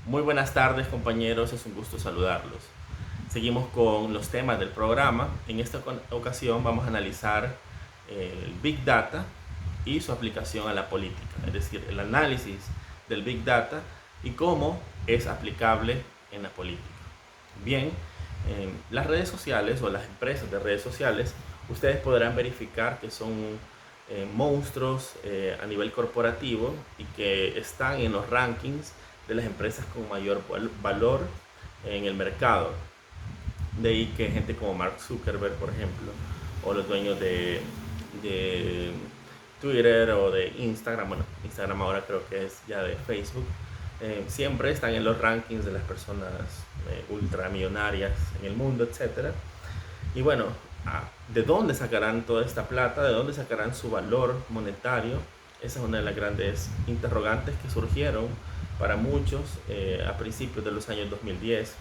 Muy buenas tardes, compañeros, es un gusto saludarlos. Seguimos con los temas del programa. En esta ocasión vamos a analizar el Big Data y su aplicación a la política, es decir, el análisis del Big Data y cómo es aplicable en la política. Bien, las redes sociales o las empresas de redes sociales, ustedes podrán verificar que son monstruos a nivel corporativo y que están en los rankings de las empresas con mayor valor en el mercado. De ahí que gente como Mark Zuckerberg, por ejemplo, o los dueños de Twitter o de Instagram, bueno, Instagram ahora creo que es ya de Facebook, siempre están en los rankings de las personas ultramillonarias en el mundo, etcétera. Y bueno, ¿de dónde sacarán toda esta plata? ¿De dónde sacarán su valor monetario? Esa es una de las grandes interrogantes que surgieron para muchos a principios de los años 2010.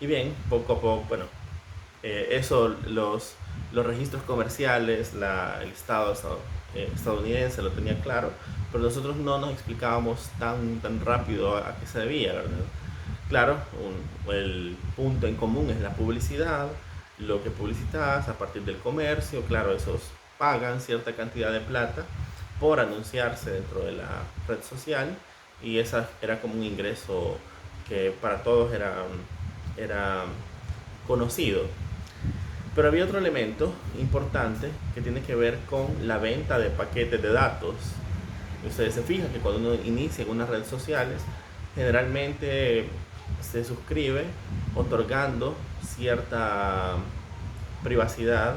Y bien, poco a poco, bueno, eso los registros comerciales, el Estado estadounidense lo tenía claro, pero nosotros no nos explicábamos tan rápido a qué se debía, ¿verdad? Claro, el punto en común es la publicidad, lo que publicitas a partir del comercio, claro, esos pagan cierta cantidad de plata por anunciarse dentro de la red social y esa era como un ingreso que para todos era conocido. Pero había otro elemento importante que tiene que ver con la venta de paquetes de datos. Ustedes se fijan que cuando uno inicia en unas redes sociales, generalmente se suscribe otorgando cierta privacidad,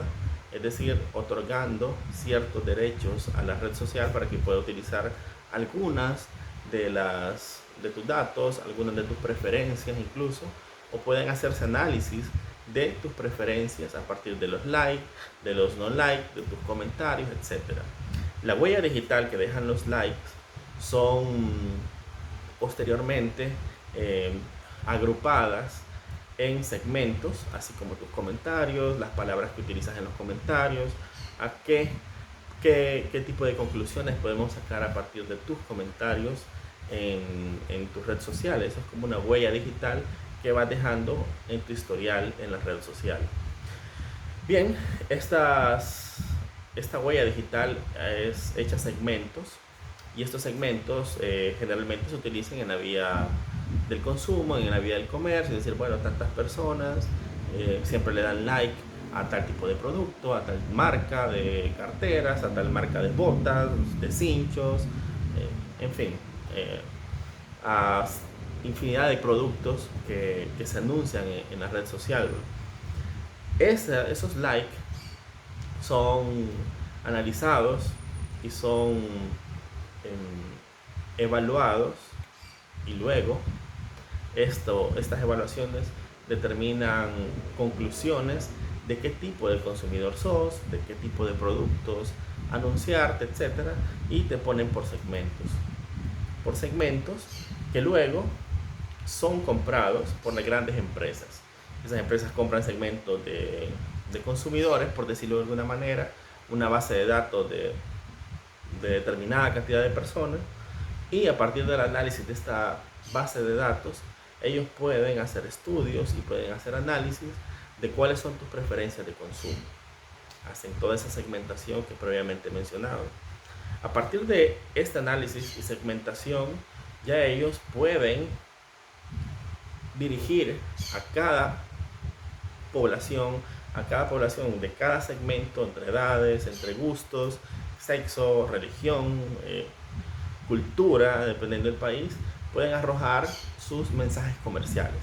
es decir, otorgando ciertos derechos a la red social para que pueda utilizar algunas de tus datos, algunas de tus preferencias incluso, o pueden hacerse análisis de tus preferencias a partir de los likes, de los no likes, de tus comentarios, etcétera. La huella digital que dejan los likes son posteriormente eh, agrupadas en segmentos, así como tus comentarios, las palabras que utilizas en los comentarios, a qué tipo de conclusiones podemos sacar a partir de tus comentarios en tus redes sociales. Eso es como una huella digital que vas dejando en tu historial en la red social. Bien, esta huella digital es hecha segmentos y estos segmentos generalmente se utilizan en la vía del consumo, en la vía del comercio, es decir, bueno, tantas personas siempre le dan like a tal tipo de producto, a tal marca de carteras, a tal marca de botas, de cinchos, en fin, a infinidad de productos que se anuncian en la red social. Esos likes son analizados y son evaluados y luego estas evaluaciones determinan conclusiones de qué tipo de consumidor sos, de qué tipo de productos anunciarte, etcétera, y te ponen por segmentos que luego son comprados por las grandes empresas. Esas empresas compran segmentos de consumidores, por decirlo de alguna manera, una base de datos de determinada cantidad de personas, y a partir del análisis de esta base de datos, ellos pueden hacer estudios y pueden hacer análisis de cuáles son tus preferencias de consumo. Hacen toda esa segmentación que previamente he mencionado. A partir de este análisis y segmentación, ya ellos pueden dirigir a población, a cada población de cada segmento, entre edades, entre gustos, sexo, religión, cultura, dependiendo del país, pueden arrojar sus mensajes comerciales.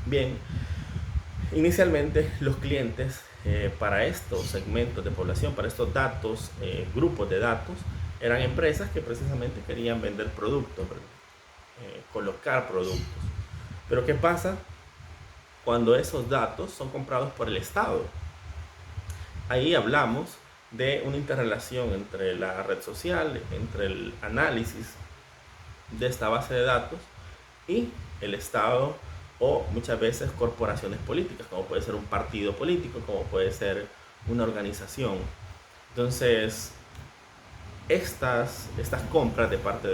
Bien, inicialmente los clientes para estos segmentos de población, para estos datos, grupos de datos, eran empresas que precisamente querían vender productos, colocar productos. Pero ¿qué pasa cuando esos datos son comprados por el Estado? Ahí hablamos de una interrelación entre la red social, entre el análisis de esta base de datos y el Estado, o muchas veces corporaciones políticas, como puede ser un partido político, como puede ser una organización. Entonces, estas compras de parte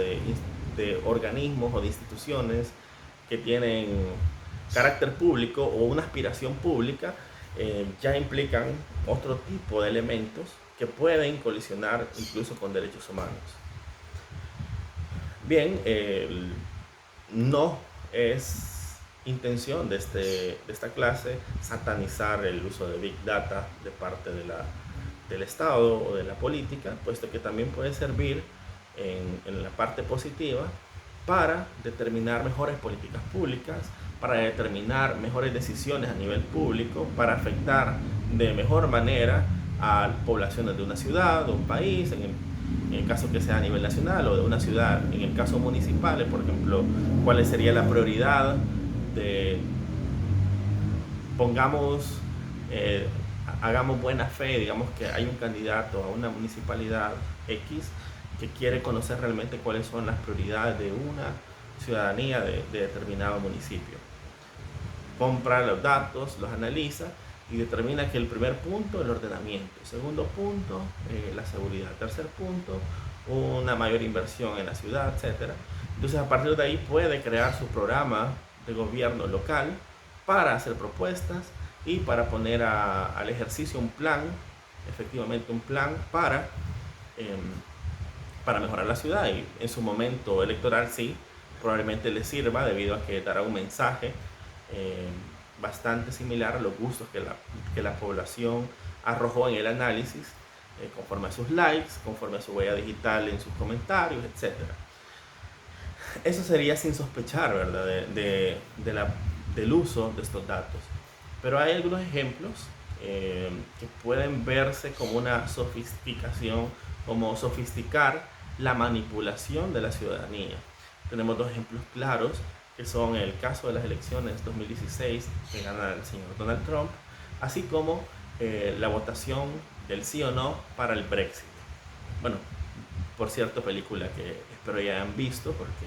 de organismos o de instituciones que tienen carácter público o una aspiración pública, ya implican otro tipo de elementos que pueden colisionar incluso con derechos humanos. Bien, no es intención de esta clase satanizar el uso de Big Data de parte del Estado o de la política, puesto que también puede servir en la parte positiva para determinar mejores políticas públicas, para determinar mejores decisiones a nivel público, para afectar de mejor manera a poblaciones de una ciudad, de un país, en el caso que sea a nivel nacional, o de una ciudad, en el caso municipal, por ejemplo, cuál sería la prioridad de, pongamos, hagamos buena fe, digamos que hay un candidato a una municipalidad X que quiere conocer realmente cuáles son las prioridades de una ciudadanía de determinado municipio. Compra los datos, los analiza y determina que el primer punto, el ordenamiento; segundo punto, la seguridad; tercer punto, una mayor inversión en la ciudad, etc. Entonces, a partir de ahí puede crear su programa de gobierno local para hacer propuestas y para poner al ejercicio un plan, efectivamente un plan para mejorar la ciudad. Y en su momento electoral sí, probablemente le sirva, debido a que dará un mensaje bastante similar a los gustos que la población arrojó en el análisis, conforme a sus likes, conforme a su huella digital en sus comentarios, etc. Eso sería sin sospechar, ¿verdad?, del uso de estos datos. Pero hay algunos ejemplos que pueden verse como una sofisticación, como sofisticar la manipulación de la ciudadanía. Tenemos dos ejemplos claros, que son el caso de las elecciones 2016 que gana el señor Donald Trump, así como la votación del sí o no para el Brexit. Bueno, por cierto, película que espero ya hayan visto porque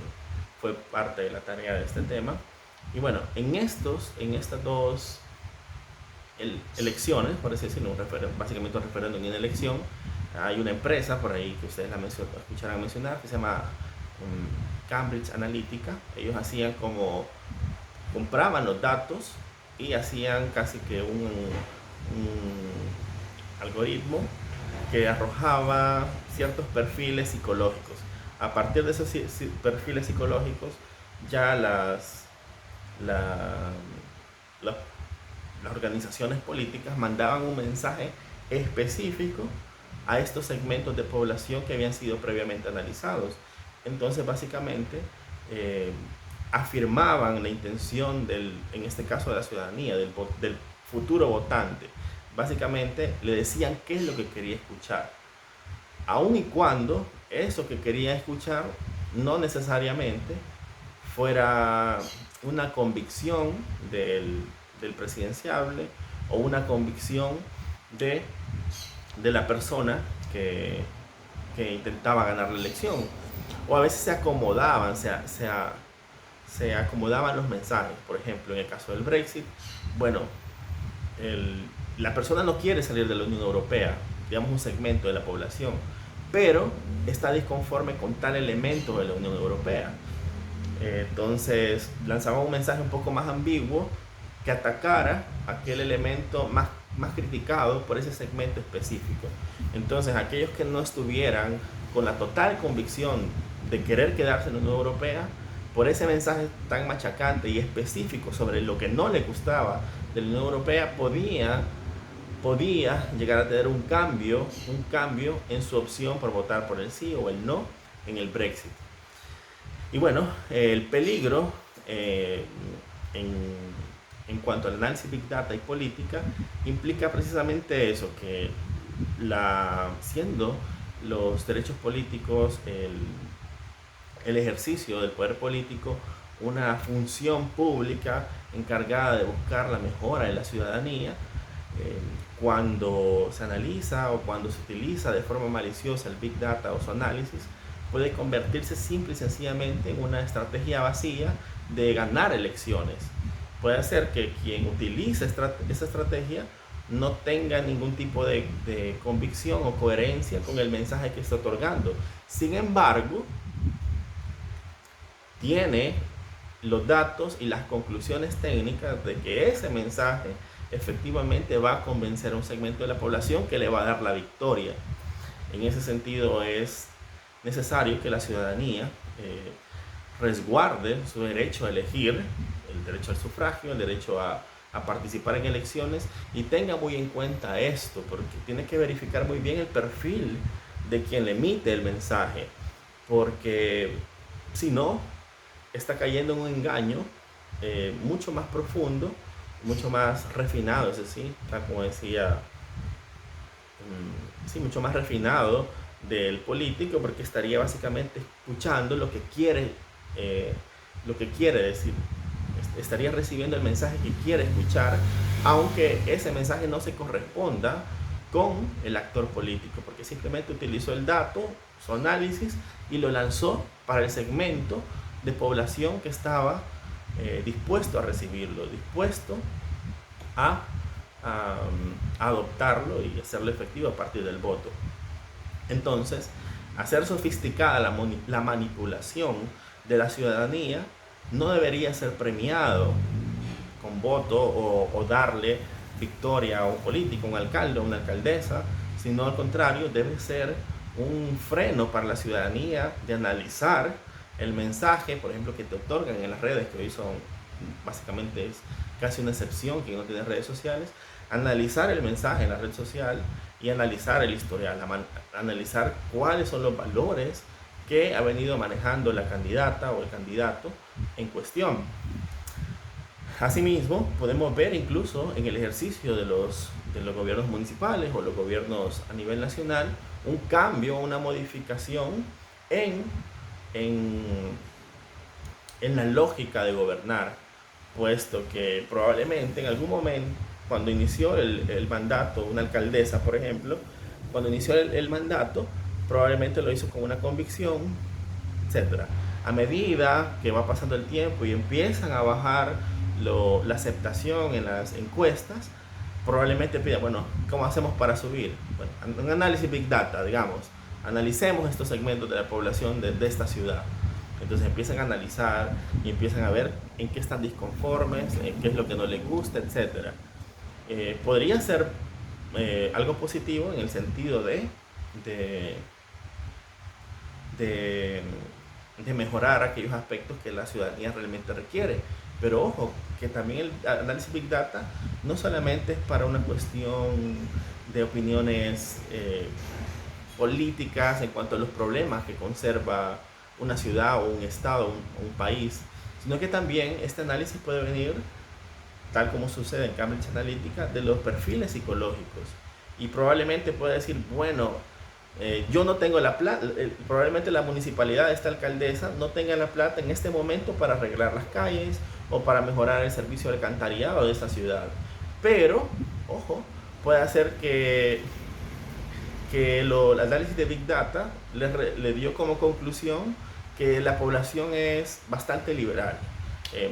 fue parte de la tarea de este tema. Y bueno, en estas dos elecciones, por así decirlo, básicamente un referéndum y una elección, hay una empresa por ahí que ustedes escucharán mencionar, que se llama Cambridge Analytica. Ellos hacían compraban los datos y hacían casi que un algoritmo que arrojaba ciertos perfiles psicológicos. A partir de esos perfiles psicológicos, ya las organizaciones políticas mandaban un mensaje específico a estos segmentos de población que habían sido previamente analizados. Entonces, básicamente, afirmaban la intención en este caso de la ciudadanía, del futuro votante. Básicamente, le decían qué es lo que quería escuchar, aun y cuando eso que quería escuchar no necesariamente fuera una convicción del presidenciable o una convicción de la persona que intentaba ganar la elección. O a veces se acomodaban, se acomodaban los mensajes. Por ejemplo, en el caso del Brexit, bueno, la persona no quiere salir de la Unión Europea, digamos un segmento de la población, pero está disconforme con tal elemento de la Unión Europea. Entonces lanzaba un mensaje un poco más ambiguo que atacara aquel elemento más criticado por ese segmento específico. Entonces, aquellos que no estuvieran con la total convicción de querer quedarse en la Unión Europea, por ese mensaje tan machacante y específico sobre lo que no le gustaba de la Unión Europea, podía llegar a tener un cambio en su opción por votar por el sí o el no en el Brexit. Y bueno, el peligro en cuanto al análisis Big Data y política implica precisamente eso, que siendo los derechos políticos, el ejercicio del poder político, una función pública encargada de buscar la mejora de la ciudadanía, cuando se analiza o cuando se utiliza de forma maliciosa el Big Data o su análisis, puede convertirse simple y sencillamente en una estrategia vacía de ganar elecciones. Puede hacer que quien utilice esa estrategia no tenga ningún tipo de convicción o coherencia con el mensaje que está otorgando. Sin embargo, tiene los datos y las conclusiones técnicas de que ese mensaje efectivamente va a convencer a un segmento de la población que le va a dar la victoria. En ese sentido es necesario que la ciudadanía resguarde su derecho a elegir, el derecho al sufragio, el derecho a participar en elecciones, y tenga muy en cuenta esto, porque tiene que verificar muy bien el perfil de quien le emite el mensaje, porque si no, está cayendo en un engaño mucho más profundo, mucho más refinado, es decir, tal como decía, sí, mucho más refinado del político, porque estaría básicamente escuchando lo que quiere decir. Estaría recibiendo el mensaje que quiere escuchar, aunque ese mensaje no se corresponda con el actor político, porque simplemente utilizó el dato, su análisis, y lo lanzó para el segmento de población que estaba dispuesto a recibirlo, dispuesto a, a, a adoptarlo y hacerlo efectivo a partir del voto. Entonces, hacer sofisticada la manipulación de la ciudadanía no debería ser premiado con voto o darle victoria a un político, un alcalde o una alcaldesa, sino al contrario, debe ser un freno para la ciudadanía de analizar el mensaje, por ejemplo, que te otorgan en las redes, que hoy son básicamente es casi una excepción que no tiene redes sociales, analizar el mensaje en la red social y analizar el historial, analizar cuáles son los valores que ha venido manejando la candidata o el candidato en cuestión. Asimismo, podemos ver incluso en el ejercicio de los gobiernos municipales o los gobiernos a nivel nacional un cambio, una modificación en, en, en la lógica de gobernar, puesto que probablemente en algún momento, cuando inició el mandato, una alcaldesa, por ejemplo, cuando inició el mandato, probablemente lo hizo con una convicción, etcétera. A medida que va pasando el tiempo y empiezan a bajar la aceptación en las encuestas, probablemente pida, bueno, ¿cómo hacemos para subir? Bueno, un análisis Big Data, digamos, analicemos estos segmentos de la población de esta ciudad. Entonces empiezan a analizar y empiezan a ver en qué están disconformes, en qué es lo que no les gusta, etc. Podría ser algo positivo en el sentido de, de mejorar aquellos aspectos que la ciudadanía realmente requiere. Pero ojo, que también el análisis Big Data no solamente es para una cuestión de opiniones políticas en cuanto a los problemas que conserva una ciudad o un estado o un país, sino que también este análisis puede venir, tal como sucede en Cambridge Analytica, de los perfiles psicológicos. Y probablemente puede decir, bueno, yo no tengo la plata, probablemente la municipalidad, esta alcaldesa, no tenga la plata en este momento para arreglar las calles o para mejorar el servicio de alcantarillado de esta ciudad. Pero, ojo, puede hacer que el análisis de Big Data le dio como conclusión que la población es bastante liberal.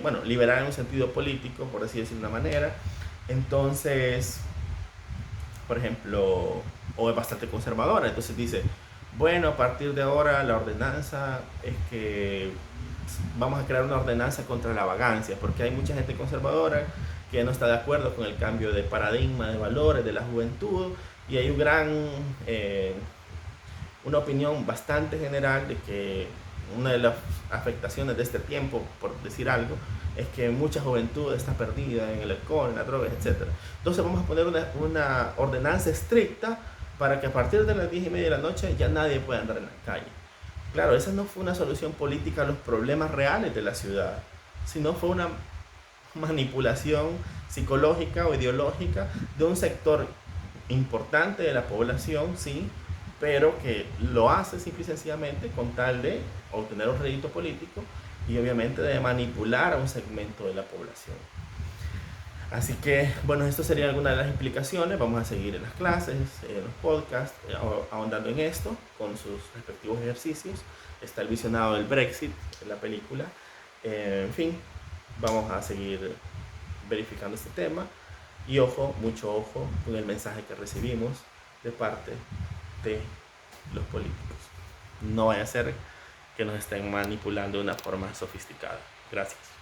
Bueno, liberal en un sentido político, por así decirlo de una manera. Entonces, por ejemplo, o es bastante conservadora. Entonces dice, bueno, a partir de ahora la ordenanza es que vamos a crear una ordenanza contra la vagancia, porque hay mucha gente conservadora que no está de acuerdo con el cambio de paradigma, de valores de la juventud, y hay una opinión bastante general de que una de las afectaciones de este tiempo, por decir algo, es que mucha juventud está perdida en el alcohol, en las drogas, etc. Entonces vamos a poner una ordenanza estricta para que a partir de las 10:30 de la noche ya nadie pueda andar en la calle. Claro, esa no fue una solución política a los problemas reales de la ciudad, sino fue una manipulación psicológica o ideológica de un sector importante de la población, sí, pero que lo hace simple y sencillamente con tal de obtener un rédito político y obviamente de manipular a un segmento de la población. Así que, bueno, esto sería alguna de las explicaciones. Vamos a seguir en las clases, en los podcasts, ahondando en esto, con sus respectivos ejercicios. Está el visionado del Brexit, en la película. En fin, vamos a seguir verificando este tema. Y ojo, mucho ojo con el mensaje que recibimos de parte de los políticos. No vaya a ser que nos estén manipulando de una forma sofisticada. Gracias.